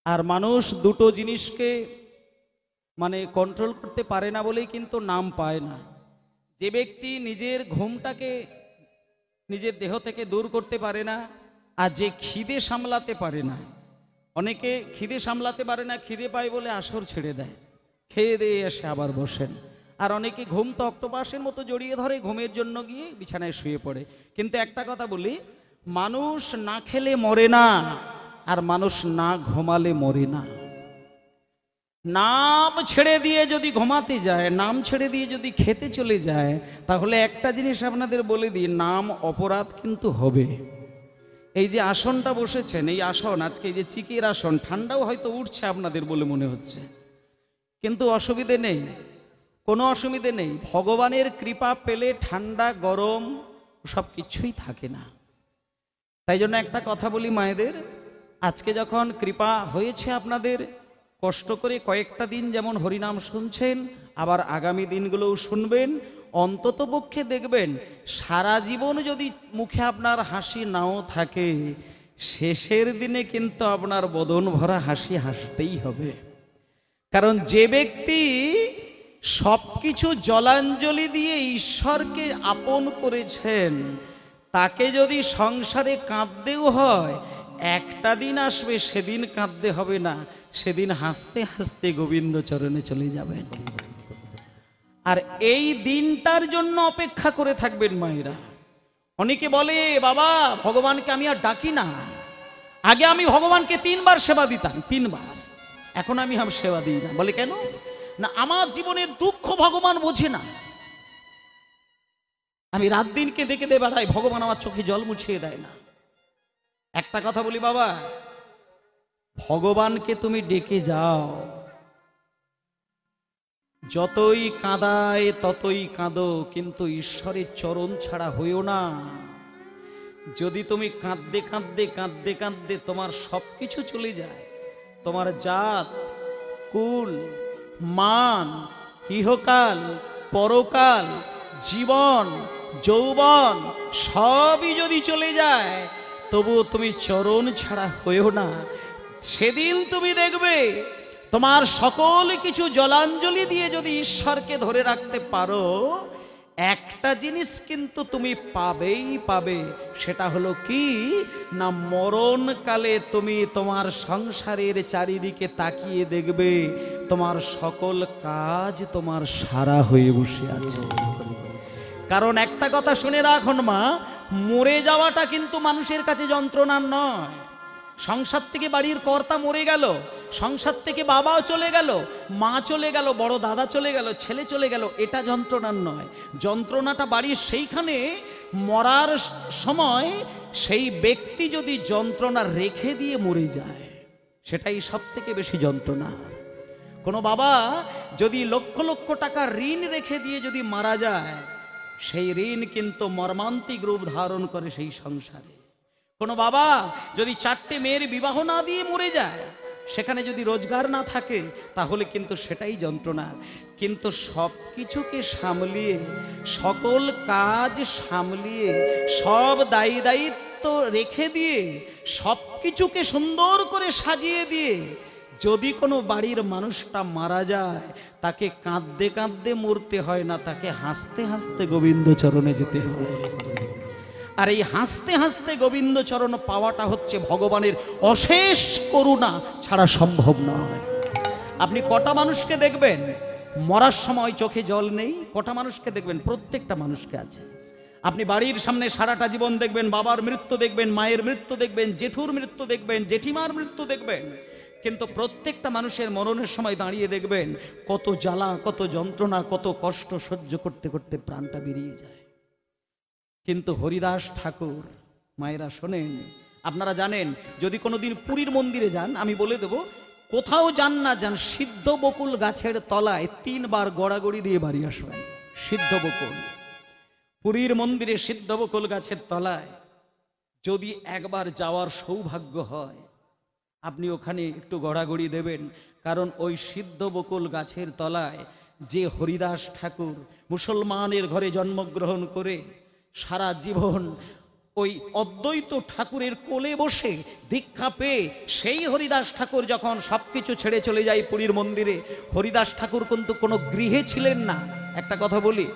আর মানুষ দুটো জিনিসকে মানে কন্ট্রোল করতে পারে না বলেই কিন্তু নাম পায় না। যে ব্যক্তি নিজের ঘুমটাকে নিজের দেহ থেকে দূর করতে পারে না, আর যে খিদে সামলাতে পারে না। অনেকে খিদে সামলাতে পারে না, খিদে পায় বলে আসর ছেড়ে দেয়, খেয়ে দিয়ে এসে আবার বসেন। আর অনেকে ঘুম তো অক্টোপাসের মতো জড়িয়ে ধরে, ঘুমের জন্য গিয়ে বিছানায় শুয়ে পড়ে। কিন্তু একটা কথা বলি, মানুষ না খেলে মরে না, আর মানুষ না ঘুমালে মরে না। নাম ছেড়ে দিয়ে যদি ঘুমাতে যায়, নাম ছেড়ে দিয়ে যদি খেতে চলে যায়, তাহলে একটা জিনিস আপনাদের বলে দিই, নাম অপরাধ কিন্তু হবে। এই যে আসনটা বসেছেন, এই আসন আজকে এই যে চিকের আসন, ঠান্ডাও হয়তো উঠছে আপনাদের বলে মনে হচ্ছে, কিন্তু অসুবিধে নেই, কোনো অসুবিধে নেই। ভগবানের কৃপা পেলে ঠান্ডা গরম সব কিছুই থাকে না। তাই জন্য একটা কথা বলি মায়েদের, আজকে যখন কৃপা হয়েছে আপনাদের, কষ্ট করে কয়েকটা দিন যেমন হরিনাম শুনছেন, আবার আগামী দিনগুলোও শুনবেন। অন্ততপক্ষে দেখবেন সারা জীবন যদি মুখে আপনার হাসি নাও থাকে, শেষের দিনে কিন্তু আপনার বদন ভরা হাসি হাসতেই হবে। কারণ যে ব্যক্তি সব কিছু জলাঞ্জলি দিয়ে ঈশ্বরকে আপন করেছেন, তাকে যদি সংসারে কাঁদতেও হয়, একটা দিন আসবে সেদিন কাঁদতে হবে না, সেদিন হাসতে হাসতে গোবিন্দ চরণে চলে যাবেন। আর এই দিনটার জন্য অপেক্ষা করে থাকবেন মায়েরা। অনেকে বলে, বাবা ভগবানকে আমি আর ডাকি না, আগে আমি ভগবানকে 3 বার সেবা দিতাম, 3 বার, এখন আমি সেবা দিই না। বলে কেন? না, আমার জীবনের দুঃখ ভগবান বোঝে না, আমি রাত দিন কেঁদে কেঁদে বেড়াই, ভগবান আমার চোখে জল মুছিয়ে দেয় না। একটা কথা বলি বাবা, ভগবানকে তুমি ডেকে যাও, যতই কাঁদায় ততই কাঁদো, কিন্তু ঈশ্বরের চরণ ছাড়া হইও না। যদি তুমি কাঁদতে কাঁদতে কাঁদতে কাঁদতে তোমার সব কিছু চলে যায়, তোমার জাত কুল মান ইহকাল পরকাল জীবন যৌবন সবই যদি চলে যায়, তবুও তুমি চরণ ছাড়া হইও না। সেদিন তুমি দেখবে তোমার সকল কিছু জলাঞ্জলি দিয়ে যদি ঈশ্বরকে ধরে রাখতে পারো, একটা জিনিস কিন্তু তুমি পাবেই পাবে। সেটা হলো কি না, মরণকালে তুমি তোমার সংসারের চারিদিকে তাকিয়ে দেখবে তোমার সকল কাজ তোমার সারা হয়ে বসে আছে। কারণ একটা কথা শুনে রাখুন মা, মরে যাওয়াটা কিন্তু মানুষের কাছে যন্ত্রণার নয়। সংসার থেকে বাড়ির কর্তা মরে গেল, সংসার থেকে বাবাও চলে গেল, মা চলে গেল, বড় দাদা চলে গেল, ছেলে চলে গেল, এটা যন্ত্রণার নয়। যন্ত্রণাটা বাড়ির সেইখানে মরার সময় সেই ব্যক্তি যদি যন্ত্রণা রেখে দিয়ে মরে যায়, সেটাই সব থেকে বেশি যন্ত্রণা। কোনো বাবা যদি লক্ষ লক্ষ টাকা ঋণ রেখে দিয়ে যদি মারা যায়, সেই ঋণ কিন্তু মর্মান্তিক রূপ ধারণ করে সেই সংসারে। কোনো বাবা যদি 4টে মেয়ের বিবাহ না দিয়ে মরে যায়, সেখানে যদি রোজগার না থাকে, তাহলে কিন্তু সেটাই যন্ত্রণা। কিন্তু সব কিছুকে সামলিয়ে, সকল কাজ সামলিয়ে, সব দায়ী দায়িত্ব রেখে দিয়ে, সব কিছুকে সুন্দর করে সাজিয়ে দিয়ে যদি কোনো বাড়ির মানুষটা মারা যায়, তাকে কাঁদতে কাঁদতে মরতে হয় না, তাকে হাসতে হাসতে গোবিন্দ চরণে যেতে হয়। আর এই হাসতে হাসতে গোবিন্দ চরণ পাওয়াটা হচ্ছে ভগবানের অশেষ করুণা ছাড়া সম্ভব নয়। আপনি কটা মানুষকে দেখবেন মরার সময় চোখে জল নেই? কটা মানুষকে দেখবেন? প্রত্যেকটা মানুষকে আছে। আপনি বাড়ির সামনে সারাটা জীবন দেখবেন, বাবার মৃত্যু দেখবেন, মায়ের মৃত্যু দেখবেন, জেঠুর মৃত্যু দেখবেন, জেঠিমার মৃত্যু দেখবেন, কিন্তু প্রত্যেকটা মানুষের মরণের সময় দাঁড়িয়ে দেখবেন কত জ্বালা, কত যন্ত্রণা, কত কষ্ট সহ্য করতে করতে প্রাণটা বেরিয়ে যায়। কিন্তু হরিদাস ঠাকুর, মায়েরা শোনেন, আপনারা জানেন, যদি কোনোদিন পুরীর মন্দিরে যান, আমি বলে দেব, কোথাও যান না যান, সিদ্ধ বকুল গাছের তলায় 3 বার গড়াগড়ি দিয়ে বাড়ি আসবেন। সিদ্ধ বকুল, পুরীর মন্দিরে সিদ্ধ বকুল গাছের তলায় যদি একবার যাওয়ার সৌভাগ্য হয়, আপনি ওখানে একটু গড়াগড়ি দেবেন। কারণ ওই সিদ্ধ বকুল গাছের তলায় যে হরিদাস ঠাকুর মুসলমানের ঘরে জন্মগ্রহণ করে সারা জীবন ওই অদ্বৈত ঠাকুরের কোলে বসে দীক্ষা পেয়ে সেই হরিদাস ঠাকুর যখন সবকিছু ছেড়ে চলে যায় পুরীর মন্দিরে, হরিদাস ঠাকুর কিন্তু কোনো গৃহে ছিলেন না। একটা কথা বলি,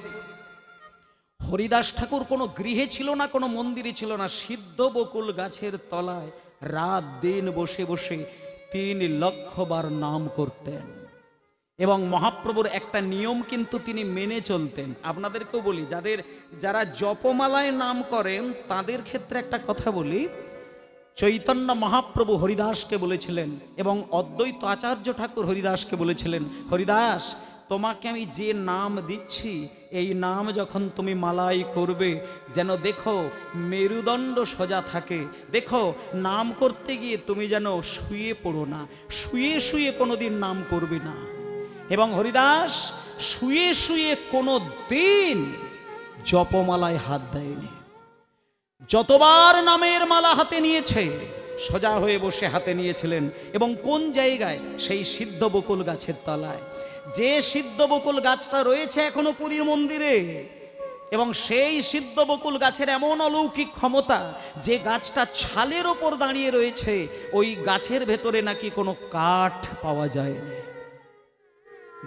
হরিদাস ঠাকুর কোনো গৃহে ছিল না, কোনো মন্দিরে ছিল না, সিদ্ধ বকুল গাছের তলায় রাত দিন বসে বসে 3 লক্ষ বার নাম করতেন। এবং মহাপ্রভুর একটা নিয়ম কিন্তু তিনি মেনে চলতেন। আপনাদেরকেও বলি, যারা জপমালায় নাম করেন তাদের ক্ষেত্রে একটা কথা বলি, চৈতন্য মহাপ্রভু হরিদাসকে বলেছিলেন এবং অদ্বৈত আচার্য ঠাকুর হরিদাসকে বলেছিলেন, হরিদাস তোমাকে আমি যে নাম দিচ্ছি এই নাম যখন তুমি মালাই করবে যেন দেখো মেরুদণ্ড সোজা থাকে, দেখো নাম করতে গিয়ে তুমি যেন শুয়ে পড়ো না, শুয়ে শুয়ে কোনোদিন নাম করবে না। এবং হরিদাস শুয়ে শুয়ে কোনো দিন জপমালায় হাত দেয়নি। যতবার নামের মালা হাতে নিয়েছে সোজা হয়ে বসে হাতে নিয়েছিলেন। এবং কোন জায়গায়? সেই সিদ্ধ বকুল গাছের তলায়। যে সিদ্ধ বকুল গাছটা রয়েছে এখনো পুরীর মন্দিরে, এবং সেই সিদ্ধ বকুল গাছের এমন অলৌকিক ক্ষমতা যে গাছটা ছালের ওপর দাঁড়িয়ে রয়েছে, ওই গাছের ভেতরে নাকি কোনো কাঠ পাওয়া যায়নি।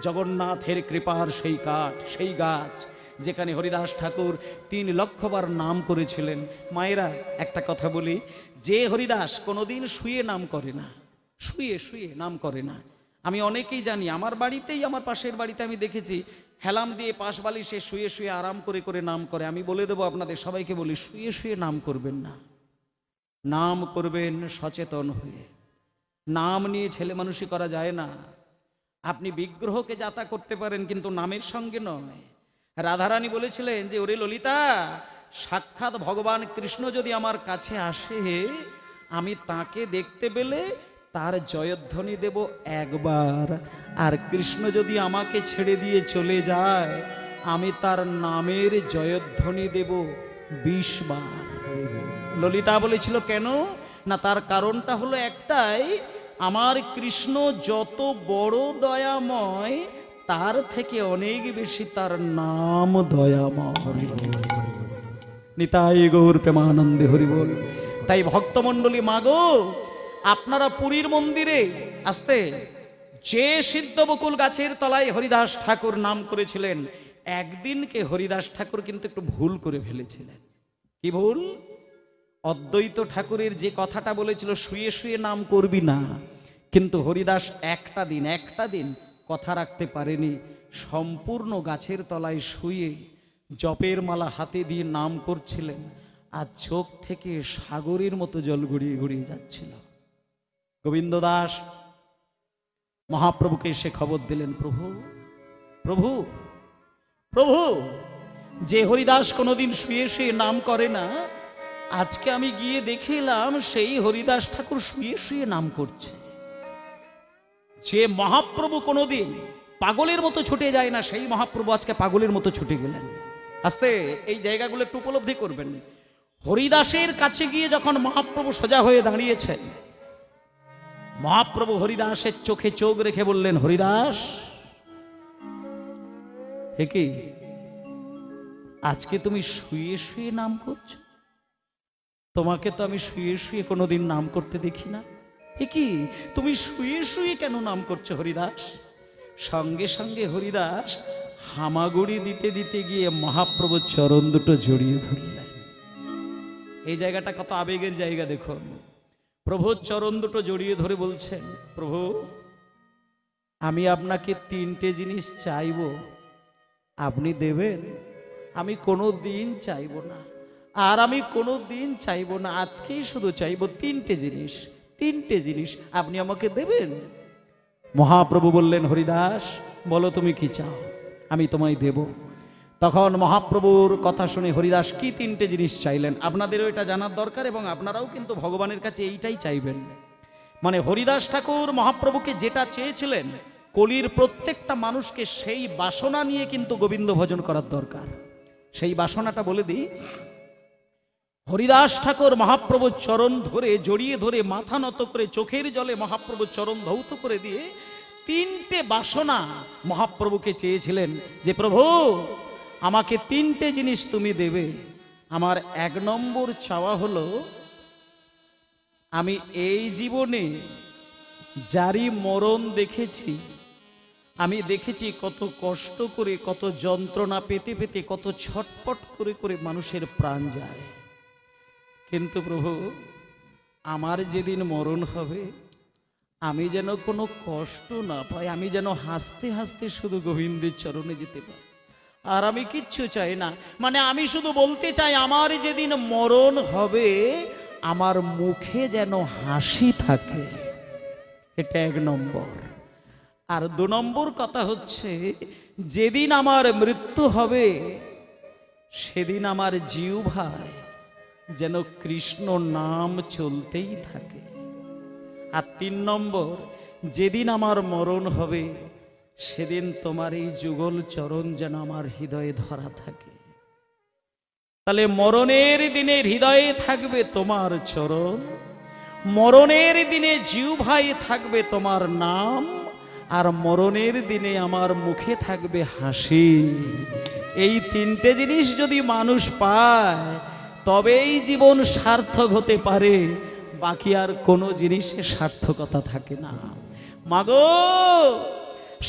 জগন্নাথের কৃপার সেই কাঠ, সেই গাছ যেখানে হরিদাস ঠাকুর 3 লক্ষ বার নাম করেছিলেন। মায়েরা একটা কথা বলি, যে হরিদাস কোনোদিন শুয়ে নাম করে না, শুয়ে শুয়ে নাম করে না। আমি অনেকেই জানি, আমার বাড়িতেই, আমার পাশের বাড়িতে আমি দেখেছি হেলাম দিয়ে পাশ বালিশে শুয়ে শুয়ে আরাম করে করে নাম করে। আমি বলে দেবো আপনাদের সবাইকে বলি, শুয়ে শুয়ে নাম করবেন না, নাম করবেন সচেতন হয়ে। নাম নিয়ে ছেলে মানুষই করা যায় না। আপনি বিগ্রহকে যাতা করতে পারেন কিন্তু নামের সঙ্গে নয়। রাধারানী বলেছিলেন যে ওরে ললিতা, সাক্ষাৎ ভগবান কৃষ্ণ যদি আমার কাছে আসে আমি তাকে দেখতে পেলে তার জয়ধ্বনি দেব 1 বার, আর কৃষ্ণ যদি আমাকে ছেড়ে দিয়ে চলে যায় আমি তার নামের জয়ধ্বনি দেব 20 বার। ললিতা বলেছিল কেন না, তার কারণটা হলো একটাই, আমার কৃষ্ণ যত বড় দয়াময় তার থেকে অনেক বেশি তার নাম দয়াময়। নিতাই গৌর প্রেমানন্দে হরি বল। তাই ভক্তমণ্ডলী মাগো, আপনারা পুরীর মন্দিরে আসতে যে সিদ্ধ বকুল গাছের তলায় হরিদাস ঠাকুর নাম করেছিলেন, একদিনকে হরিদাস ঠাকুর কিন্তু একটু ভুল করে ফেলেছিলেন। কি ভুল? অদ্বৈত ঠাকুরের যে কথাটা বলেছিল শুয়ে শুয়ে নাম করবি না, কিন্তু হরিদাস একটা দিন কথা রাখতে পারেনি। সম্পূর্ণ গাছের তলায় শুয়ে জপের মালা হাতে দিয়ে নাম করছিলেন, আর চোখ থেকে সাগরের মতো জল গড়িয়ে গড়িয়ে যাচ্ছিল। গোবিন্দ দাস মহাপ্রভুকে এসে খবর দিলেন, প্রভু প্রভু প্রভু, যে হরিদাস কোনোদিন শুয়ে শুয়ে নাম করে না, আজকে আমি গিয়ে দেখে এলাম সেই হরিদাস ঠাকুর শুয়ে শুয়ে নাম করছে। যে মহাপ্রভু কোনোদিন পাগলের মতো ছুটে যায় না, সেই মহাপ্রভু আজকে পাগলের মতো ছুটে গেলেন। আস্তে এই জায়গাগুলো একটু উপলব্ধি করবেন। হরিদাসের কাছে গিয়ে যখন মহাপ্রভু সোজা হয়ে দাঁড়িয়েছেন, মহাপ্রভু হরিদাসের চোখে চোখ রেখে বললেন, হরিদাস হে কি, আজকে তুমি শুয়ে শুয়ে নাম করছো? তোমাকে তো আমি শুয়ে শুয়ে কোনোদিন নাম করতে দেখি না। এ কি, তুমি শুয়ে শুয়ে কেন নাম করছো হরিদাস? সঙ্গে সঙ্গে হরিদাস হামাগুড়ি দিতে দিতে গিয়ে মহাপ্রভুর চরণ দুটো জড়িয়ে ধরলেন। এই জায়গাটা কত আবেগের জায়গা দেখুন। প্রভুর চরণ দুটো জড়িয়ে ধরে বলছেন, প্রভু আমি আপনাকে 3টে জিনিস চাইব, আপনি দেবেন? আমি কোনো দিন চাইব না, আর আমি কোনো দিন চাইব না, আজকেই শুধু চাইব 3টে জিনিস, 3টে জিনিস আপনি আমাকে দেবেন। মহাপ্রভু বললেন, হরিদাস বলো তুমি কি চাও, আমি তোমায় দেব। তখন মহাপ্রভুর কথা শুনে হরিদাস কি 3টে জিনিস চাইলেন আপনাদেরও এটা জানার দরকার, এবং আপনারাও কিন্তু ভগবানের কাছে এইটাই চাইবেন। মানে হরিদাস ঠাকুর মহাপ্রভুকে যেটা চেয়েছিলেন, কলির প্রত্যেকটা মানুষকে সেই বাসনা নিয়ে কিন্তু গোবিন্দ ভজন করার দরকার। সেই বাসনাটা বলে দিই, হরিদাস ঠাকুর মহাপ্রভুর চরণ ধরে জড়িয়ে ধরে মাথা নত করে চোখের জলে মহাপ্রভুর চরণ ধৌত করে দিয়ে 3টে বাসনা মহাপ্রভুকে চেয়েছিলেন যে প্রভু আমাকে 3টে জিনিস তুমি দেবে, আমার 1 নম্বর চাওয়া হলো, আমি এই জীবনে যারই মরণ দেখেছি, আমি দেখেছি কত কষ্ট করে, কত যন্ত্রণা পেতে পেতে, কত ছটপট করে করে মানুষের প্রাণ যায়। কিন্তু প্রভু, আমার যেদিন মরণ হবে, আমি যেন কোনো কষ্ট না পাই, আমি যেন হাসতে হাসতে শুধু গোবিন্দের চরণে যেতে পারি। আর আমি কিচ্ছু চাই না, মানে আমি শুধু বলতে চাই, আমার যেদিন মরণ হবে আমার মুখে যেন হাসি থাকে। এটা 1 নম্বর। আর 2 নম্বর কথা হচ্ছে, যেদিন আমার মৃত্যু হবে সেদিন আমার জিহ্বায় যেন কৃষ্ণ নাম চলতেই থাকে। আর 3 নম্বর, যেদিন আমার মরণ হবে সেদিন তোমার এই যুগল চরণ যেন আমার হৃদয়ে ধরা থাকে। তাহলে মরণের দিনে হৃদয়ে থাকবে তোমার চরণ, মরণের দিনে জিহ্বায় থাকবে তোমার নাম, আর মরণের দিনে আমার মুখে থাকবে হাসি। এই 3টে জিনিস যদি মানুষ পায় তবেই জীবন সার্থক হতে পারে, বাকি আর কোনো জিনিসে সার্থকতা থাকে না। মাগো,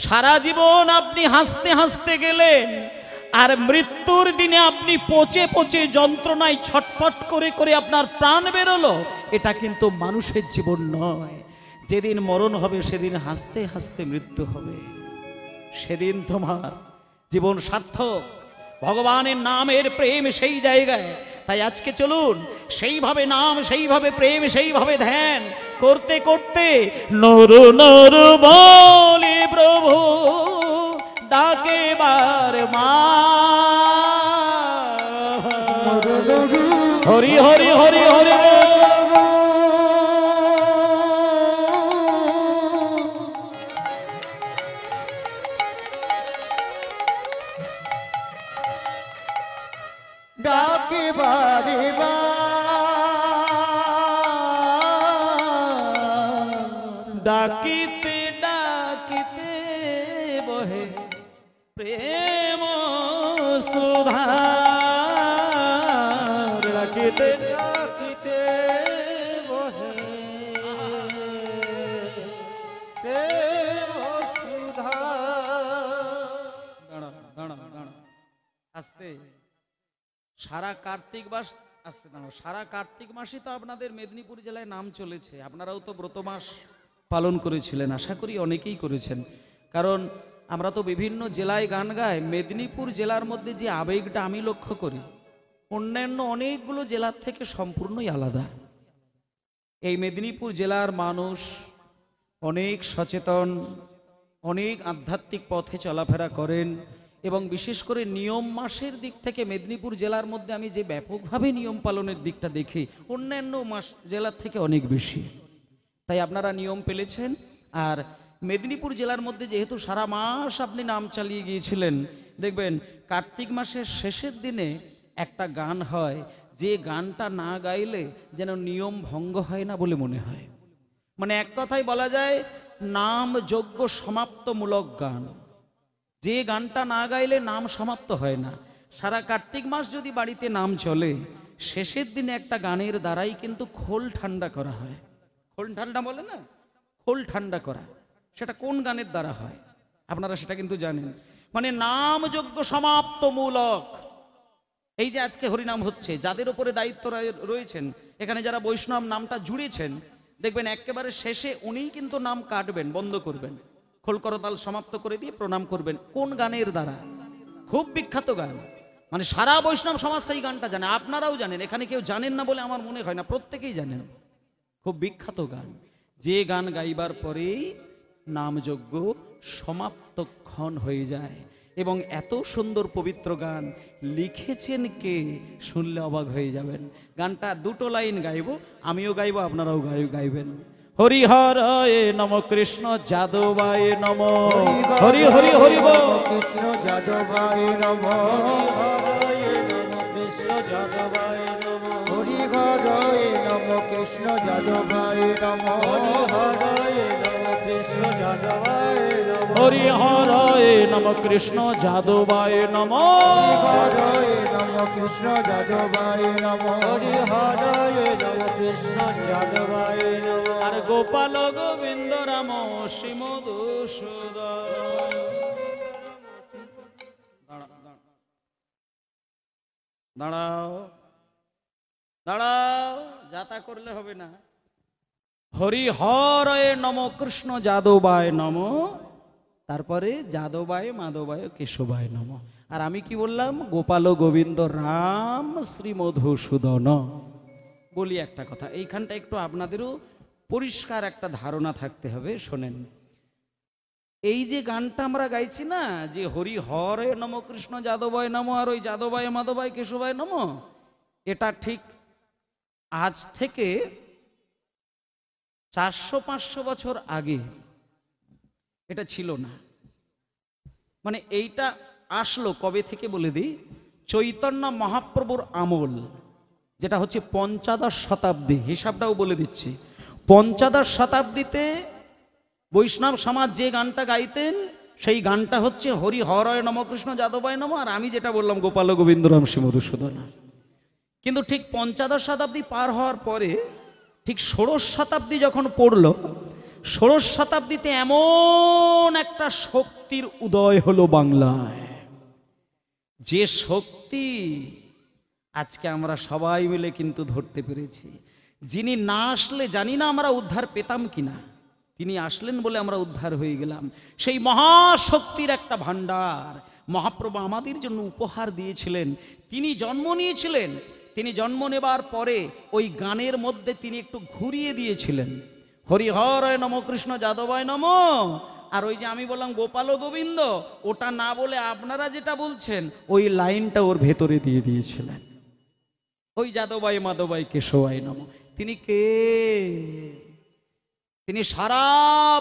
সারা জীবন আপনি হাসতে হাসতে গেলেন, আর মৃত্যুর দিনে আপনি পচে পচে যন্ত্রণায় ছটফট করে করে আপনার প্রাণ বেরোলো, এটা কিন্তু মানুষের জীবন নয়। যেদিন মরণ হবে সেদিন হাসতে হাসতে মৃত্যু হবে, সেদিন তোমার জীবন সার্থক। ভগবানের নামের প্রেম সেই জায়গায়। তাই আজকে চলুন সেইভাবে নাম, সেইভাবে প্রেম, সেইভাবে ধ্যান করতে করতে নর নর বলে প্রভু ডাকে বার মা, হরি হরি হরি হরি ডাকে বারে ডাকিতে ডাকিতে বহে প্রেম সুধা, ডাকিতে ডাকিতে বহে প্রেম সুধা। দাঁড়া দাঁড়া দাঁড়া, আস্তে। সারা কার্তিক মাস, আস্তে দাঁড়াও, সারা কার্তিক মাসই তো আপনাদের মেদিনীপুর জেলায় নাম চলেছে। আপনারাও তো ব্রত মাস পালন করেছিলেন, আশা করি অনেকেই করেছেন। কারণ আমরা তো বিভিন্ন জেলায় গান গাই, মেদিনীপুর জেলার মধ্যে যে আবেগটা আমি লক্ষ্য করি অন্যান্য অনেকগুলো জেলার থেকে সম্পূর্ণই আলাদা। এই মেদিনীপুর জেলার মানুষ অনেক সচেতন, অনেক আধ্যাত্মিক পথে চলাফেরা করেন, এবং বিশেষ করে নিয়ম মাসের দিক থেকে মেদিনীপুর জেলার মধ্যে আমি যে ব্যাপকভাবে নিয়ম পালনের দিকটা দেখি অন্যান্য মাস জেলার থেকে অনেক বেশি। তাই আপনারা নিয়ম পেলেছেন। আর মেদিনীপুর জেলার মধ্যে যেহেতু সারা মাস আপনি নাম চালিয়ে গিয়েছিলেন, দেখবেন কার্তিক মাসের শেষের দিনে একটা গান হয়, যে গানটা না গাইলে যেন নিয়ম ভঙ্গ হয় না বলে মনে হয়। মানে এক কথায় বলা যায় নাম যজ্ঞ সমাপ্তমূলক গান। যে গানটা না গাইলে নাম সমাপ্ত হয় না। সারা কার্তিক মাস যদি বাড়িতে নাম চলে, শেষের দিনে একটা গানের দ্বারাই কিন্তু খোল ঠান্ডা করা হয়। খোল ঠান্ডা বলে না, খোল ঠান্ডা করা, সেটা কোন গানের দ্বারা হয় আপনারা সেটা কিন্তু জানেন। মানে নাম যজ্ঞ সমাপ্তমূলক। এই যে আজকে হরিনাম হচ্ছে, যাদের উপরে দায়িত্ব রয়েছেন, এখানে যারা বৈষ্ণব নামটা জুড়েছেন, দেখবেন একেবারে শেষে উনিই কিন্তু নাম কাটবেন, বন্ধ করবেন, খোল করতাল সমাপ্ত করে দিয়ে প্রণাম করবেন। কোন গানের দ্বারা? খুব বিখ্যাত গান, মানে সারা বৈষ্ণব সমাজ সেই গানটা জানে, আপনারাও জানেন, এখানে কেউ জানেন না বলে আমার মনে হয় না, প্রত্যেকেই জানেন। খুব বিখ্যাত গান, যে গান গাইবার পরেই নামযজ্ঞ সমাপ্তক্ষণ হয়ে যায়। এবং এত সুন্দর পবিত্র গান লিখেছেন কে, শুনলে অবাক হয়ে যাবেন। গানটা 2টো লাইন গাইব, আমিও গাইব, আপনারাও গাইবেন। হরি হরয়ে নম কৃষ্ণ যাদবায় নম, হরি হরি হরি বল কৃষ্ণ যাদবায় নম, হরয়ে নম কৃষ্ণ যাদবায় নম, হরি হরয়ে নম কৃষ্ণ যাদবায় নম, হরয়ে নম কৃষ্ণ যাদবায় নম, হরি হরয়ে নম কৃষ্ণ যাদবায় নম হরয়ে নম কৃষ্ণ যাদবায় নম হরি হরয়ে নম কৃষ্ণ যাদবায় নম আর গোপাল গোবিন্দ রাম শ্রী মধুসূদন। দাঁড়াও দাঁড়াও, যাতা করলে হবে না। হরি হরয়ে নম কৃষ্ণ যাদবায় নম, তারপরে যাদবায় মাধবায় কেশবায় নম। আর আমি কি বললাম? গোপাল গোবিন্দ রাম শ্রী মধুসূদন। বলি একটা কথা, এইখানটা একটু আপনাদেরও পরিষ্কার একটা ধারণা থাকতে হবে। শোনেন, এই যে গানটা আমরা গাইছি না, যে হরি হরে নম কৃষ্ণ যাদবায় নম, আর ওই যাদবায় মাধবায় কেশবায় নম, এটা ঠিক আজ থেকে 400-500 বছর আগে এটা ছিল না। মানে এইটা আসলো কবে থেকে বলে দিই, চৈতন্য মহাপ্রভুর আমল, যেটা হচ্ছে ৫৫ শতাব্দী, হিসাবটাও বলে দিচ্ছি। ৫৫ শতাব্দীতে বৈষ্ণব সমাজ যে গানটা গাইতেন, সেই গানটা হচ্ছে হরি হরয় নম কৃষ্ণ যাদবায় নম, আর আমি যেটা বললাম গোপাল গোবিন্দ রাম শ্রী মধুসূদন। কিন্তু ঠিক ৫৫ শতাব্দী পার হওয়ার পরে ঠিক ১৬ শতাব্দী যখন পড়ল, ১৬ শতাব্দীতে এমন একটা শক্তির উদয় হলো বাংলায়, যে শক্তি আজকে আমরা সবাই মিলে কিন্তু ধরতে পেরেছি। যিনি না আসলে জানি না আমরা উদ্ধার পেতাম কিনা, তিনি আসলেন বলে আমরা উদ্ধার হয়ে গেলাম। সেই মহাশক্তির একটা ভাণ্ডার মহাপ্রভু আমাদের জন্য উপহার দিয়েছিলেন। তিনি জন্ম নিয়েছিলেন, তিনি জন্ম নেবার পরে ওই গানের মধ্যে তিনি একটু ঘুরিয়ে দিয়েছিলেন, হরি হরয় নম কৃষ্ণ যাদবায় নম। আর ওই যে আমি বললাম গোপাল গোবিন্দ, ওটা না বলে আপনারা যেটা বলছেন ওই লাইনটা ওর ভেতরে দিয়ে দিয়েছিলেন, ওই যাদবায় মাধবায় কেশবায় নম। তিনি কে? তিনি সারা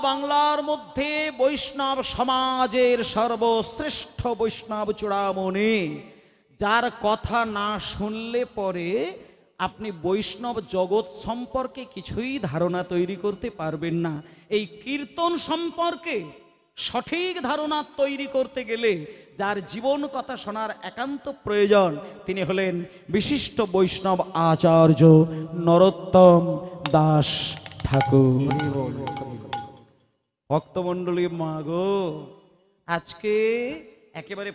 বাংলার মধ্যে বৈষ্ণব সমাজের সর্বশ্রেষ্ঠ বৈষ্ণব চূড়ামণি, যার কথা না শুনলে পরে আপনি বৈষ্ণব জগৎ সম্পর্কে কিছুই ধারণা তৈরি করতে পারবেন না। এই কীর্তন সম্পর্কে সঠিক ধারণা তৈরি করতে গেলে যার জীবন কথা শোনার একান্ত প্রয়োজন, তিনি হলেন বিশিষ্ট বৈষ্ণব আচার্য নরোত্তম দাস ঠাকুর। ভক্তমণ্ডলী মাগো, আজকে একেবারে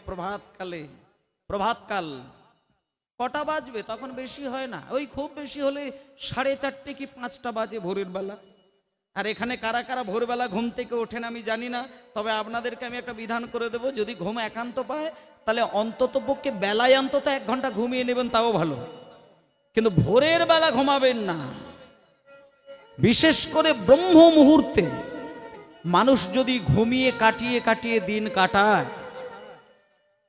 প্রভাতকাল কটা বাজবে তখন বেশি হয় না, ওই খুব বেশি হলে 4:30 কি 5টা বাজে ভোরের বেলা। আর এখানে কারা কারা ভোরবেলা ঘুম থেকে ওঠেন আমি জানি না, তবে আপনাদেরকে আমি একটা বিধান করে দেবো, যদি ঘুম একান্ত পায় তাহলে অন্তত পক্ষে বেলায় অন্তত 1 ঘন্টা ঘুমিয়ে নেবেন, তাও ভালো, কিন্তু ভোরের বেলা ঘুমাবেন না। বিশেষ করে ব্রহ্ম মুহূর্তে মানুষ যদি ঘুমিয়ে কাটিয়ে দিন কাটায়,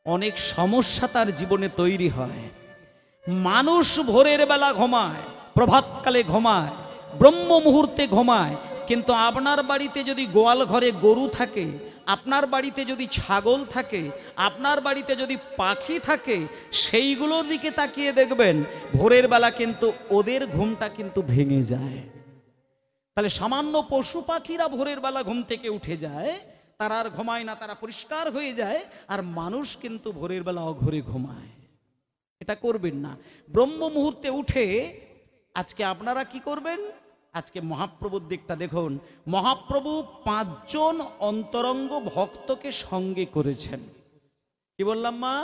অনেক সমস্যা তার জীবনে তৈরি হয়। মানুষ ভোরের বেলা ঘুমায়, প্রভাতকালে ঘুমায়, ব্রহ্ম মুহূর্তে ঘুমায়, কিন্তু আপনার বাড়িতে যদি গোয়াল ঘরে গরু থাকে, আপনার বাড়িতে যদি ছাগল থাকে, আপনার বাড়িতে যদি পাখি থাকে, সেইগুলোর দিকে তাকিয়ে দেখবেন ভোরের বেলা কিন্তু ওদের ঘুমটা কিন্তু ভেঙে যায়। তাহলে সামান্য পশু পাখিরা ভোরের বেলা ঘুম থেকে উঠে যায়, তারা আর ঘুমায় না, তারা পরিষ্কার হয়ে যায়, আর মানুষ কিন্তু ভোরের বেলা অঘরে ঘুমায়। এটা করবেন না। ব্রহ্ম মুহূর্তে উঠে আজকে আপনারা কি করবেন? আজকে মহাপ্রভুর দিকটা দেখুন। মহাপ্রভু 5 জন অন্তরঙ্গ ভক্তকে সঙ্গে করেছেন। কি বললাম মা?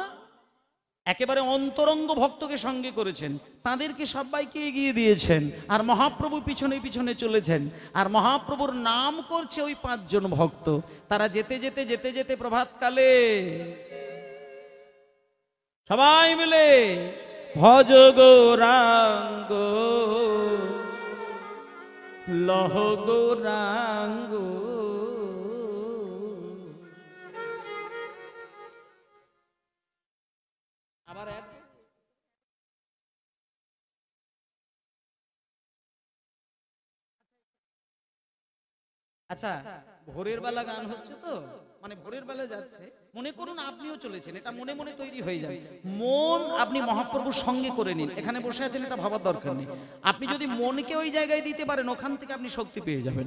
একেবারে অন্তরঙ্গ ভক্তকে সঙ্গে করেছেন, তাদেরকে সবাইকে এগিয়ে দিয়েছেন, আর মহাপ্রভু পিছনে পিছনে চলেছেন। আর মহাপ্রভুর নাম করছে ওই 5 জন ভক্ত। তারা যেতে যেতে যেতে যেতে প্রভাতকালে সবাই মিলে ভজ গৌরাঙ্গ লহ গৌরাঙ্গ, আবার এক আচ্ছা, ভোরের বেলা গান হচ্ছে তো, মানে ভোরের বেলা যাচ্ছে, মনে করুন আপনিও চলেছেন, এটা মনে মনে তৈরি হয়ে যায়। মন আপনি মহাপ্রভুর সঙ্গে করে নিন, এখানে বসে আছেন এটা ভাবার দরকার নেই। আপনি যদি মনকে ওই জায়গায় দিতে পারেন, ওখান থেকে আপনি শক্তি পেয়ে যাবেন।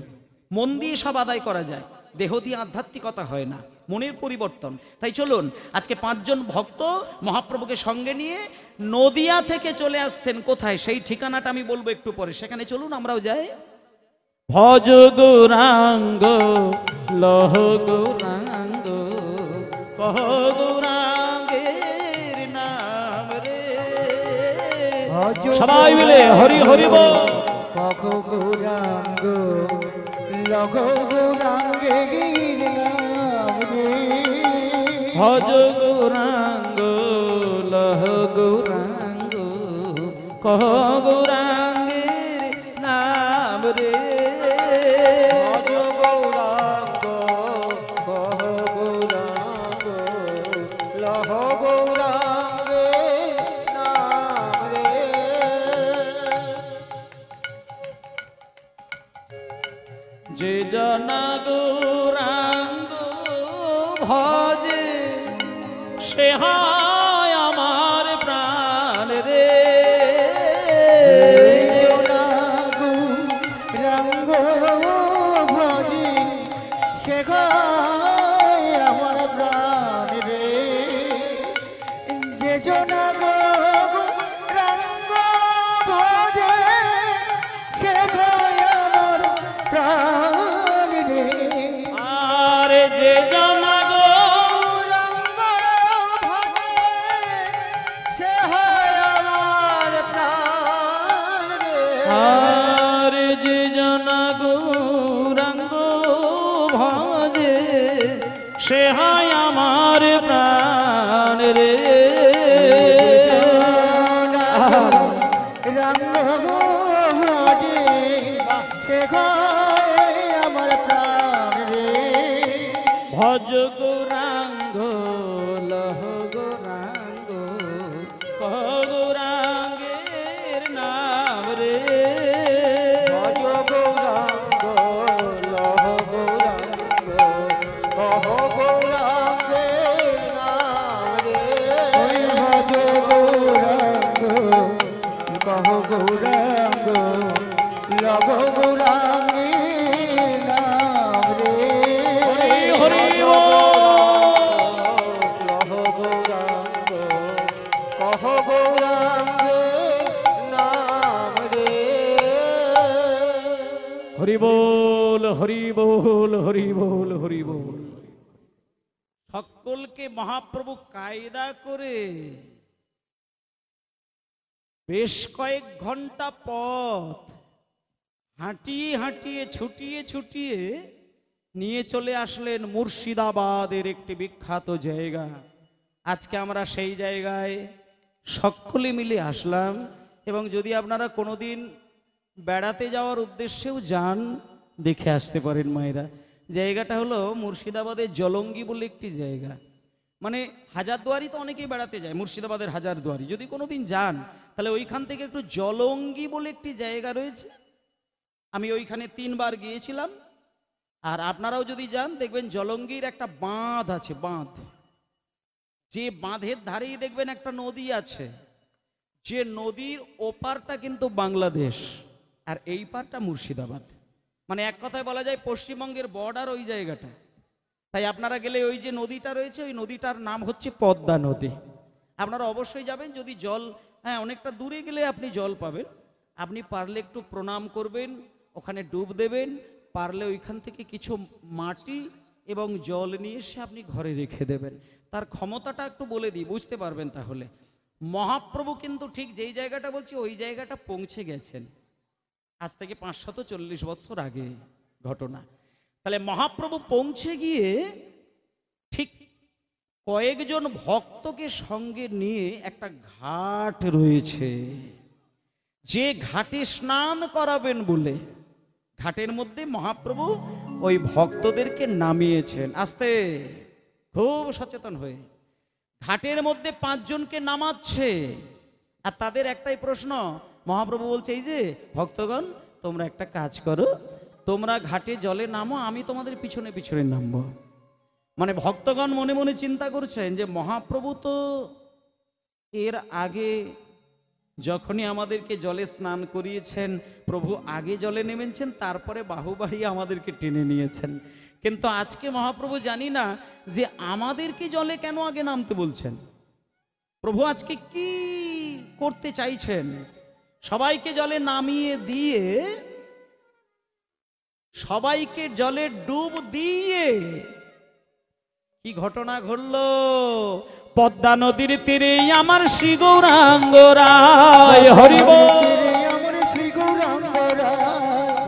মন দিয়ে সব আদায় করা যায়। দেহ দিয়ে আধ্যাত্মিকতা হয় না, মনের পরিবর্তন। তাই চলুন, আজকে 5 জন ভক্ত মহাপ্রভুকে সঙ্গে নিয়ে নদিয়া থেকে চলে আসছেন। কোথায় সেই ঠিকানাটা আমি বলবো একটু পরে, সেখানে চলুন আমরাও যাই। ভজ গৌরাঙ্গ লহ গৌরাঙ্গ কহ গৌরাঙ্গের নাম রে। সবাই মিলে হরি হরি বল। কহ গৌরাঙ্গ লহ গৌরাঙ্গের নাম রে। ভজ গৌরাঙ্গ লহ গৌরাঙ্গ কহ গৌরাঙ্গের নাম রে। ভজ গৌরাঙ্গ কহ গৌরাঙ্গ লহ গৌরাঙ্গের নাম রে। যে জনা গৌরাঙ্গ ভজে সে হয় আমার প্রাণ রে। রঙ্গ ভজি সে আমার প্রাণ রে। যে জনা রঙ্গ ভজে সে আমার প্রাণ রে। আর যে জনা রঙ্গ ভজে সে আমার প্রাণ রে। আর যে জনা গৌরাঙ্গ ভজে সে হয় আমার প্রাণ রে। রঙ্গ ভজে সে আমার প্রাণ রে। ভজ গৌরাঙ্গ লহ গৌরাঙ্গ কহ গৌরাঙ্গের নাম রে। ভজ গৌরাঙ্গ লহ গৌরাঙ্গ কহ গৌরাঙ্গের নাম রে। ভজ গৌরাঙ্গ কহ গৌরাঙ্গ লহ গৌরাঙ্গের নাম রে। হরি হরি বল। লহ গৌরাঙ্গ কহ গৌরাঙ্গের নাম রে। হরি বল হরি বল হরি বল হরি বল। সকলকে মহাপ্রভু কায়দা করে বেশ কয়েক ঘন্টা পথ হাঁটিয়ে হাঁটিয়ে ছুটিয়ে ছুটিয়ে নিয়ে চলে আসলেন মুর্শিদাবাদের একটি বিখ্যাত জায়গা। আজকে আমরা সেই জায়গায় সকলে মিলে আসলাম। এবং যদি আপনারা কোনোদিন বেড়াতে যাওয়ার উদ্দেশ্যেও যান, দেখে আসতে পারেন মায়েরা। জায়গাটা হলো মুর্শিদাবাদের জলঙ্গি বলে একটি জায়গা। মানে হাজারদুয়ারি তো অনেকেই বেড়াতে যায়, মুর্শিদাবাদের হাজারদুয়ারি যদি কোনোদিন যান তাহলে ওইখান থেকে একটু জলঙ্গি বলে একটি জায়গা রয়েছে। আমি ওইখানে 3 বার গিয়েছিলাম। আর আপনারাও যদি যান দেখবেন জলঙ্গির একটা বাঁধ আছে, বাঁধ। যে বাঁধের ধারেই দেখবেন একটা নদী আছে, যে নদীর ওপারটা কিন্তু বাংলাদেশ আর এই পারটা মুর্শিদাবাদ। মানে এক কথায় বলা যায় পশ্চিমবঙ্গের বর্ডার ওই জায়গাটা। তাই আপনারা গেলে ওই যে নদীটা রয়েছে, ওই নদীটার নাম হচ্ছে পদ্মা নদী। আপনারা অবশ্যই যাবেন। যদি জল, হ্যাঁ অনেকটা দূরে গেলে আপনি জল পাবেন। আপনি পারলে একটু প্রণাম করবেন, ওখানে ডুব দেবেন। পারলে ওইখান থেকে কিছু মাটি এবং জল নিয়ে এসে আপনি ঘরে রেখে দেবেন। তার ক্ষমতাটা একটু বলে দিই, বুঝতে পারবেন তাহলে। মহাপ্রভু কিন্তু ঠিক যেই জায়গাটা বলছি ওই জায়গাটা পৌঁছে গেছেন আজ থেকে 540 বছর আগে ঘটনা। তাহলে মহাপ্রভু পৌঁছে গিয়ে ঠিক কয়েকজন ভক্তকে সঙ্গে নিয়ে একটা ঘাট রয়েছে, যে ঘাটে স্নান করাবেন বলে ঘাটের মধ্যে মহাপ্রভু ওই ভক্তদেরকে নামিয়েছেন। আস্তে, খুব সচেতন হয়ে ঘাটের মধ্যে 5 জনকে নামাচ্ছে। আর তাদের একটাই প্রশ্ন, মহাপ্রভু বলছে এই যে ভক্তগণ তোমরা একটা কাজ করো, তোমরা ঘাটে জলে নামো, আমি তোমাদের পিছনে পিছনে নামবো। মানে ভক্তগণ মনে মনে চিন্তা করছেন যে মহাপ্রভু তো এর আগে যখনই আমাদেরকে জলে স্নান করিয়েছেন, প্রভু আগে জলে নেমেছেন, তারপরে বাহু বাড়িয়ে আমাদেরকে টেনে নিয়েছেন। কিন্তু আজকে মহাপ্রভু জানি না যে আমাদেরকে জলে কেন আগে নামতে বলছেন। প্রভু আজকে কি করতে চাইছেন? সবাইকে জলে নামিয়ে দিয়ে, সবাইকে জলে ডুব দিয়ে কি ঘটনা ঘটলো? পদ্মা নদীর তীরে আমার শ্রী গৌরাঙ্গ রায়, হরি বল। আমার শ্রী গৌরাঙ্গ রায়,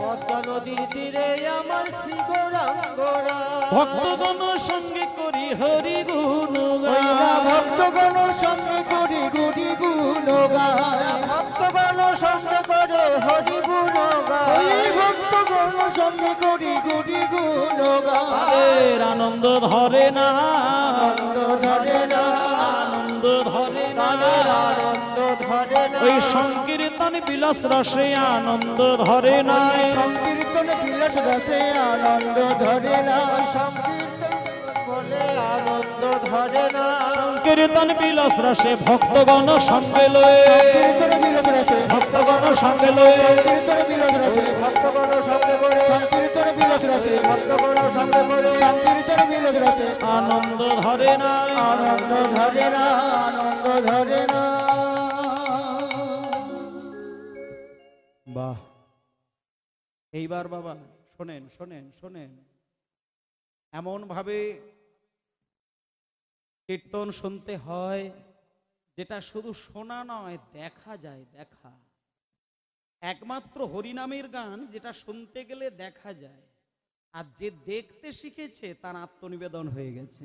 পদ্মা নদীর তীরে আমার শ্রী গৌরাঙ্গ রায়, ভক্তগণ সঙ্গে করি হরি গুণ গায়, ভক্তগণ সঙ্গে করি গুরি গুণ গায়, ভক্তগণ সঙ্গে করে হরি গুণ গায়, ভক্তগণ সঙ্গে করি গুরি গুণ গায়। তাদের আনন্দ ধরে না, আনন্দ ধরে না, আনন্দ ধরে না, তাদের আনন্দ ধরে না, ওই সংকীর্তন বিলাস রসে আনন্দ ধরে না, সংকীর্তন বিলাস রসে আনন্দ ধরে না, সংকীর্তন বলে আনন্দ ধরে না, সংকীর্তন বিলাস রসে ভক্তগণ সঙ্গে লয়ে, সংকীর্তন বিলাস রসে ভক্তগণ সঙ্গে লয়ে, সংকীর্তন বিলাস রসে ভক্তগণ সঙ্গে করে, সংকীর্তন বিলাস রসে ভক্তগণ সঙ্গে করে, সংকীর্তন বিলাস রসে আনন্দ ধরে না, আনন্দ ধরে না, আনন্দ ধরে না। বাহ! এইবার বাবা শোনেন শোনেন শোনেন, এমন ভাবে কীর্তন শুনতে হয় যেটা শুধু শোনা নয়, দেখা যায়। দেখা একমাত্র হরিনামের গান যেটা শুনতে গেলে দেখা যায়, আর যে দেখতে শিখেছে তার আত্মনিবেদন হয়ে গেছে।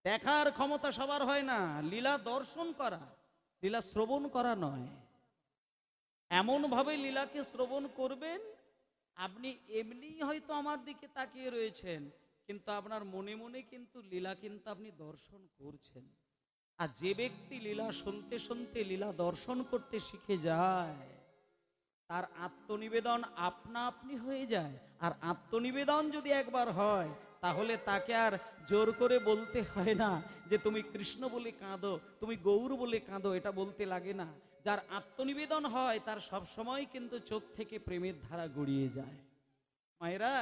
দেখার ক্ষমতা সবার হয় না, লীলা দর্শন করা, লীলা শ্রবণ করা নয়। এমন ভাবে লীলাকে শ্রবণ করবেন, আপনি এমনি হয়তো আমার দিকে তাকিয়ে রয়েছেন, কিন্তু আপনার মনে মনে কিন্তু লীলা কিন্তু আপনি দর্শন করছেন। আর যে ব্যক্তি লীলা শুনতে শুনতে লীলা দর্শন করতে শিখে যায়, তার আত্মনিবেদন আপনা আপনি হয়ে যায়। আর আত্মনিবেদন যদি একবার হয়, তাহলে তাকে আর জোর করে বলতে হয় না যে তুমি কৃষ্ণ বলে কাঁদো, তুমি গৌর বলে কাঁদো, এটা বলতে লাগে না। যার আত্মনিবেদন হয় তার সব সময় কিন্তু চোখ থেকে প্রেমের ধারা গড়িয়ে যায়। মায়েরা,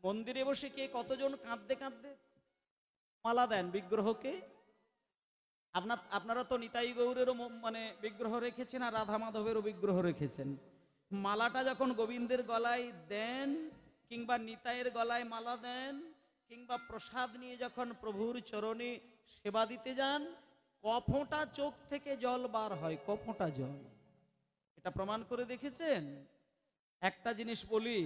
মন্দিরে বসে কে কতজন কাঁদতে কাঁদতে মালা দেন বিগ্রহকে? আপনারা তো নিতাই গৌরেরও মানে বিগ্রহ রেখেছেন, আর রাধা মাধবেরও বিগ্রহ রেখেছেন। মালাটা যখন গোবিন্দের গলায় দেন, কিংবা নিতাইয়ের গলায় মালা দেন, কিংবা প্রসাদ নিয়ে যখন প্রভুর চরণে সেবা দিতে যান, কফোঁটা চোখ থেকে জল বার হয়, কফোঁটা জল। এটা প্রমাণ করে দেখেছেন? একটা জিনিস বলি,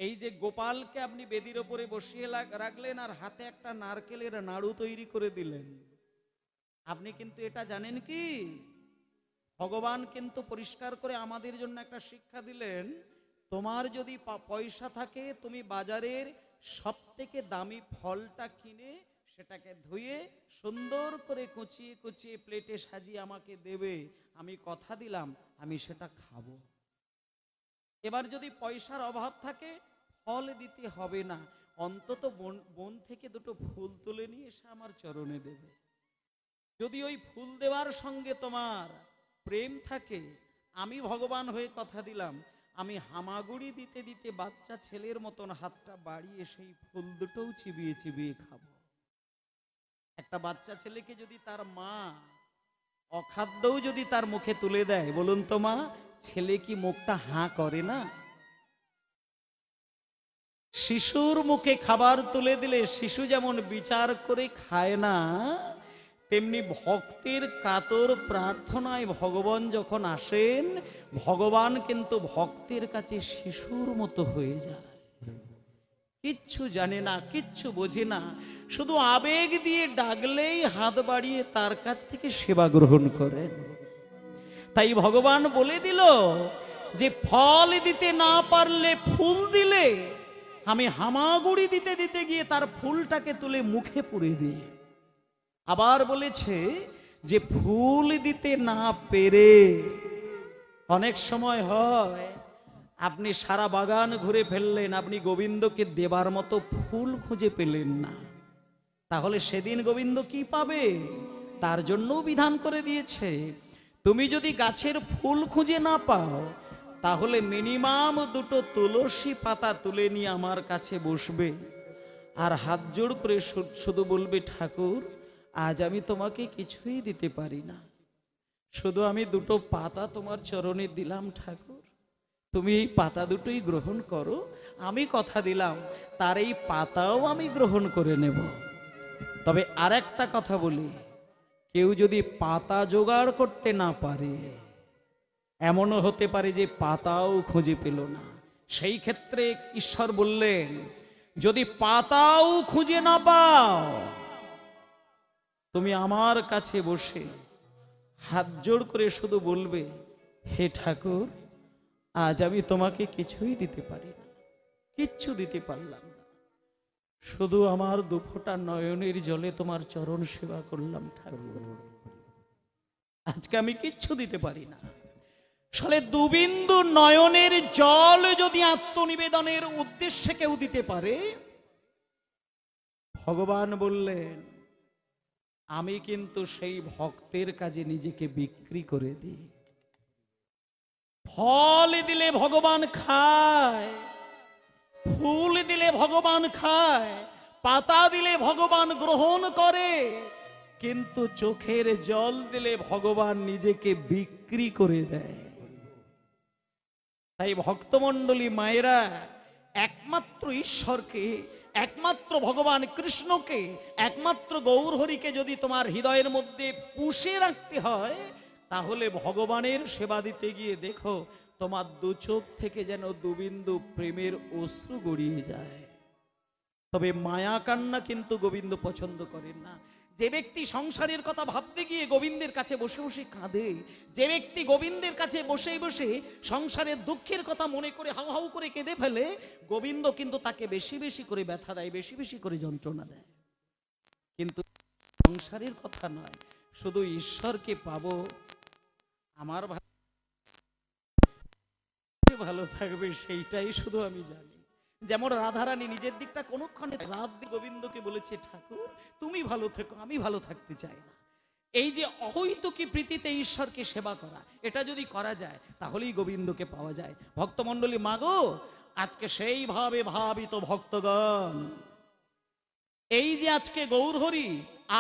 এই যে গোপালকে আপনি বেদির ওপরে বসিয়ে রাখলেন আর হাতে একটা নারকেলের নাড়ু তৈরি করে দিলেন, আপনি কিন্তু এটা জানেন কি ভগবান কিন্তু পরিষ্কার করে আমাদের জন্য একটা শিক্ষা দিলেন, তোমার যদি পয়সা থাকে তুমি বাজারের সব থেকে দামি ফলটা কিনে সেটাকে ধুয়ে সুন্দর করে কুচিয়ে কুচিয়ে প্লেটে সাজিয়ে আমাকে দেবে, আমি কথা দিলাম আমি সেটা খাবো। এবার যদি পয়সার অভাব থাকে, ফল দিতে হবে না, অন্তত বন থেকে দুটো ফুল তুলে নিয়ে এসে আমার চরণে দেবে। যদি ওই ফুল দেওয়ার সঙ্গে তোমার প্রেম থাকে, আমি ভগবান হয়ে কথা দিলাম, আমি হামাগুড়ি দিতে দিতে বাচ্চা ছেলের মতন হাতটা বাড়িয়ে সেই ফুল দুটোও চিবিয়ে চিবিয়ে খাবো। একটা বাচ্চা ছেলেকে যদি তার মা অখাদ্যও যদি তার মুখে তুলে দেয়, বলুন তো মা, ছেলে কি মুখটা হাঁ করে না? শিশুর মুখে খাবার তুলে দিলে শিশু যেমন বিচার করে খায় না, তেমনি ভক্তের কাতর প্রার্থনায় ভগবান যখন আসেন, ভগবান কিন্তু ভক্তের কাছে শিশুর মতো হয়ে যায়। কিচ্ছু জানে না, কিচ্ছু বোঝে না, শুধু আবেগ দিয়ে ডাকলেই হাত বাড়িয়ে তার কাছ থেকে সেবা গ্রহণ করেন। তাই ভগবান বলে দিল যে ফল দিতে না পারলে ফুল দিলে আমি হামাগুড়ি দিতে দিতে গিয়ে তার ফুলটাকে তুলে মুখে পুরে দিই। আবার বলেছে যে ফুল দিতে না পেরে, অনেক সময় হয় আপনি সারা বাগান ঘুরে ফেললেন, আপনি গোবিন্দকে দেবার মতো ফুল খুঁজে পেলেন না, তাহলে সেদিন গোবিন্দ কি পাবে? তার জন্যও বিধান করে দিয়েছে, তুমি যদি গাছের ফুল খুঁজে না পাও, তাহলে মিনিমাম দুটো তুলসী পাতা তুলে নিয়ে আমার কাছে বসবে আর হাত জোড় করে শুধু বলবে, ঠাকুর আজ আমি তোমাকে কিছুই দিতে পারি না, শুধু আমি দুটো পাতা তোমার চরণে দিলাম ঠাকুর, তুমি এই পাতা দুটোই গ্রহণ করো, আমি কথা দিলাম তার এই পাতাও আমি গ্রহণ করে নেব। তবে আর একটা কথা বলি, কেউ যদি পাতা জোগাড় করতে না পারে, এমনও হতে পারে যে পাতাও খুঁজে পেল না, সেই ক্ষেত্রে ঈশ্বর বললেন, যদি পাতাও খুঁজে না পাও, তুমি আমার কাছে বসে হাত জোড় করে শুধু বলবে, হে ঠাকুর আজ আমি তোমাকে কিছুই দিতে পারি না, কিচ্ছু দিতে পারলাম না, শুধু আমার দুফোঁটা নয়নের জলে তোমার চরণ সেবা করলাম ঠাকুর, আজকে আমি কিচ্ছু দিতে পারি না। আসলে দুবিন্দু নয়নের জল যদি আত্মনিবেদনের উদ্দেশ্যে কেউ দিতে পারে, ভগবান বললেন আমি কিন্তু সেই ভক্তের কাজে নিজেকে বিক্রি করে দিই। ফল দিলে ভগবান খায়, ফুল দিলে ভগবান খায়, পাতা দিলে ভগবান গ্রহণ করে, কিন্তু চোখের জল দিলে ভগবান নিজেকে বিক্রি করে দেয়। তাই ভক্তমণ্ডলী মায়েরা, একমাত্র ঈশ্বরকে, একমাত্র ভগবান কৃষ্ণকে, একমাত্র গৌরহরিকে যদি তোমার হৃদয়ের মধ্যে পুষে রাখতে হয়, তাহলে ভগবানের সেবা দিতে গিয়ে দেখো তোমার দু চোখ থেকে যেন দুবিন্দু প্রেমের অশ্রু গড়িয়ে যায়। তবে মায়া কান্না কিন্তু গোবিন্দ পছন্দ করেন না। যে ব্যক্তি সংসারের কথা ভাবতে গিয়ে গোবিন্দের কাছে বসে বসে কাঁদে, যে ব্যক্তি গোবিন্দের কাছে বসে বসে সংসারের দুঃখের কথা মনে করে হাউ হাউ করে কেঁদে ফেলে, গোবিন্দ কিন্তু তাকে বেশি বেশি করে ব্যথা দেয়, বেশি বেশি করে যন্ত্রণা দেয়। কিন্তু সংসারের কথা নয়, শুধু ঈশ্বরকে পাবো, আমার ভালো থাকবে সেইটাই শুধু আমি জানি। যেমন রাধারানী নিজের দিকটা কোনক্ষণে রাত দিয়ে গোবিন্দকে বলেছে, ঠাকুর তুমি ভালো থেকো, আমি ভালো থাকতে চাই না। এই যে অহৈতুকী প্রীতিতে ঈশ্বরকে সেবা করা, এটা যদি করা যায় তাহলেই গোবিন্দকে পাওয়া যায়। ভক্তমণ্ডলী মাগো, আজকে সেইভাবে ভাবিত ভক্তগণ, এই যে আজকে গৌরহরি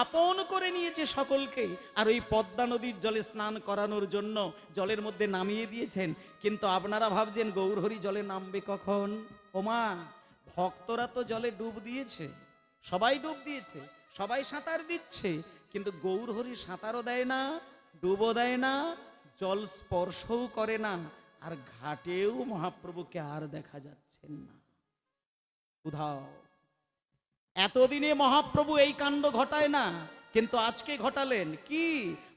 আপন করে নিয়েছে সকলকে, আর ওই পদ্মা নদীর জলে স্নান করানোর জন্য জলের মধ্যে নামিয়ে দিয়েছেন, কিন্তু আপনারা ভাবছেন গৌরহরি জলে নামবে কখন? ওমা, ভক্তরা তো জলে ডুব দিয়েছে, সবাই ডুব দিয়েছে, সবাই সাঁতার দিচ্ছে, কিন্তু গৌরহরি সাঁতারও দেয় না, ডুবও দেয় না, জল স্পর্শও করে না, আর ঘাটেও মহাপ্রভুকে আর দেখা যাচ্ছেন না। উধাও। এতদিনে মহাপ্রভু এই কাণ্ড ঘটায় না, কিন্তু আজকে ঘটালেন কি?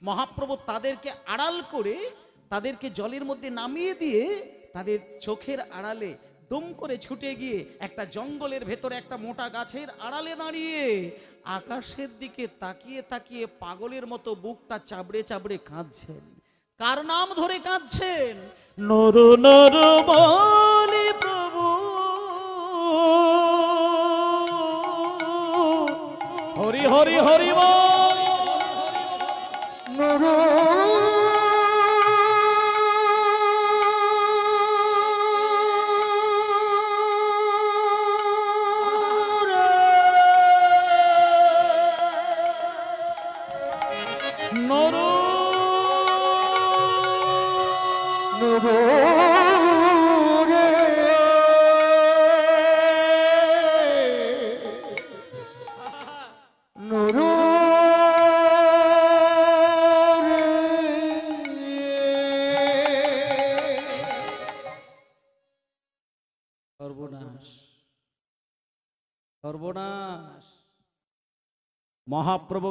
মহাপ্রভু তাদেরকে আড়াল করে, তাদেরকে জলের মধ্যে নামিয়ে দিয়ে, তাদের চোখের আড়ালে দুম করে ছুটে গিয়ে একটা জঙ্গলের ভেতরে একটা মোটা গাছের আড়ালে দাঁড়িয়ে আকাশের দিকে তাকিয়ে তাকিয়ে পাগলের মতো বুকটা চাবড়ে চাবড়ে কাঁদছেন। কার নাম ধরে কাঁদছেন? নর নর বলে প্রভু, হরি হরি হরি বল। নর সর্বনাশ, সর্বনাশ। মহাপ্রভু